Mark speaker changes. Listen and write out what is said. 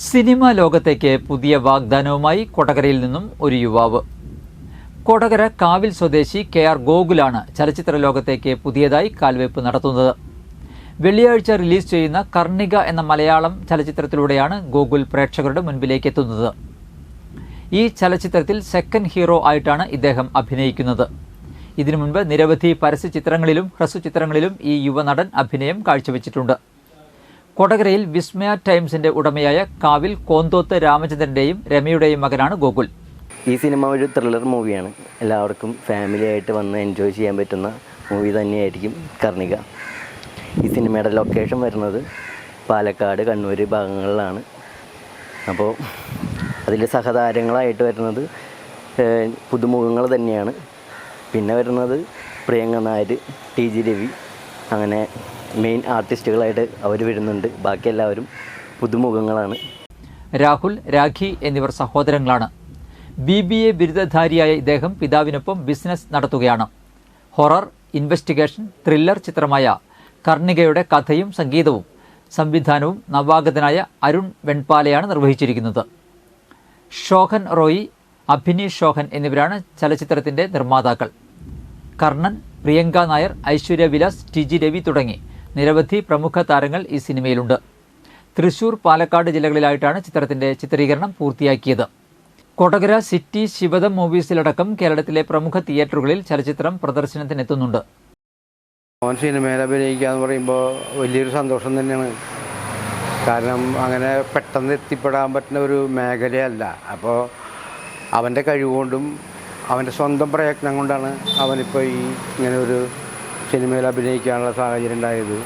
Speaker 1: Cinema ലോകത്തേക്ക് പുതിയ വാഗ്ദാനവുമായി കൊടകരയിൽ നിന്നും ഒരു യുവാവ്. കൊടകര കാവിൽ സ്വദേശി KR ഗോകുലാണ് ചലച്ചിത്ര ലോകത്തേക്ക് പുതിയതായി കാൽവെപ്പ് നടത്തുന്നത്. വെള്ളിയാഴ്ച റിലീസ് ചെയ്യുന്ന കർണിക എന്ന മലയാളം ചലച്ചിത്രത്തിലൂടെയാണ് ഗോകുൽ പ്രേക്ഷകരുടെ മുൻപിലേക്ക് എത്തുന്നത്. ഈ ചലച്ചിത്രത്തിൽ സെക്കൻഡ് ഹീറോ ആയിട്ടാണ് ഇദ്ദേഹം അഭിനയിക്കുന്നത്. ഇതിനു മുൻപ് നിരവധി പരസ്യചിത്രങ്ങളിലും ഹ്രസ്വചിത്രങ്ങളിലും ഈ യുവനടൻ അഭിനയം കാഴ്ചവെച്ചിട്ടുണ്ട്. കൊടകരയിൽ വിസ്മയ ടൈംസിന്റെ ഉടമയായ കാവിൽ കോന്തോത്ത് രാമചന്ദ്രന്റെയും രമയുടെയും മകനാണ് ഗോകുൽ.
Speaker 2: ഈ സിനിമ ഒരു ത്രില്ലർ മൂവിയാണ്. എല്ലാവർക്കും ഫാമിലി ആയിട്ട് വന്ന് എൻജോയ് ചെയ്യാൻ പറ്റുന്ന മൂവി തന്നെയായിരിക്കും കർണിക. ഈ സിനിമയുടെ ലൊക്കേഷൻ വരുന്നത് പാലക്കാട്, കണ്ണൂർ ഭാഗങ്ങളിലാണ്. അപ്പോൾ അതിൽ സഹതാരങ്ങളായിട്ട് വരുന്നത് പുതുമുഖങ്ങൾ തന്നെയാണ്. പിന്നെ വരുന്നത് പ്രിയങ്ക നായർ, TG രവി, അങ്ങനെ മെയിൻ ആർട്ടിസ്റ്റുകളായിട്ട് അവർ വരുന്നുണ്ട്. ബാക്കി എല്ലാവരും പുതുമുഖങ്ങളാണ്.
Speaker 1: രാഹുൽ, രാഖി എന്നിവർ സഹോദരങ്ങളാണ്. BBA ബിരുദധാരിയായ ഇദ്ദേഹം പിതാവിനൊപ്പം ബിസിനസ് നടത്തുകയാണ്. ഹൊറർ, ഇൻവെസ്റ്റിഗേഷൻ, ത്രില്ലർ ചിത്രമായ കർണികയുടെ കഥയും സംഗീതവും സംവിധാനവും നവാഗതനായ അരുൺ വെൺപാലയാണ് നിർവഹിച്ചിരിക്കുന്നത്. ഷോഹൻ റോയി, അഭിനി ഷോഹൻ എന്നിവരാണ് ചലച്ചിത്രത്തിന്റെ നിർമ്മാതാക്കൾ. കർണൻ, പ്രിയങ്ക നായർ, ഐശ്വര്യ വിലാസ്, TG രവി തുടങ്ങി നിരവധി പ്രമുഖ താരങ്ങൾ ഈ സിനിമയിലുണ്ട്. തൃശൂർ, പാലക്കാട് ജില്ലകളിലായിട്ടാണ് ചിത്രത്തിന്റെ ചിത്രീകരണം പൂർത്തിയാക്കിയത്. കൊടകര, സിറ്റി, ശിവദം മൂവീസിലടക്കം കേരളത്തിലെ പ്രമുഖ തിയേറ്ററുകളിൽ ചലച്ചിത്രം പ്രദർശനത്തിനെത്തുന്നുണ്ട്.
Speaker 3: സിനിമയിൽ അഭിനയിക്കുക എന്ന് പറയുമ്പോൾ വലിയൊരു സന്തോഷം തന്നെയാണ്. കാരണം അങ്ങനെ പെട്ടെന്ന് എത്തിപ്പെടാൻ പറ്റുന്ന ഒരു മേഖലയല്ല. അപ്പോൾ അവൻ്റെ കഴിവുകൊണ്ടും അവൻ്റെ സ്വന്തം പ്രയത്നം കൊണ്ടാണ് അവനിപ്പോൾ ഇങ്ങനെ ഒരു സിനിമയിൽ അഭിനയിക്കാനുള്ള സാഹചര്യം ഉണ്ടായത്.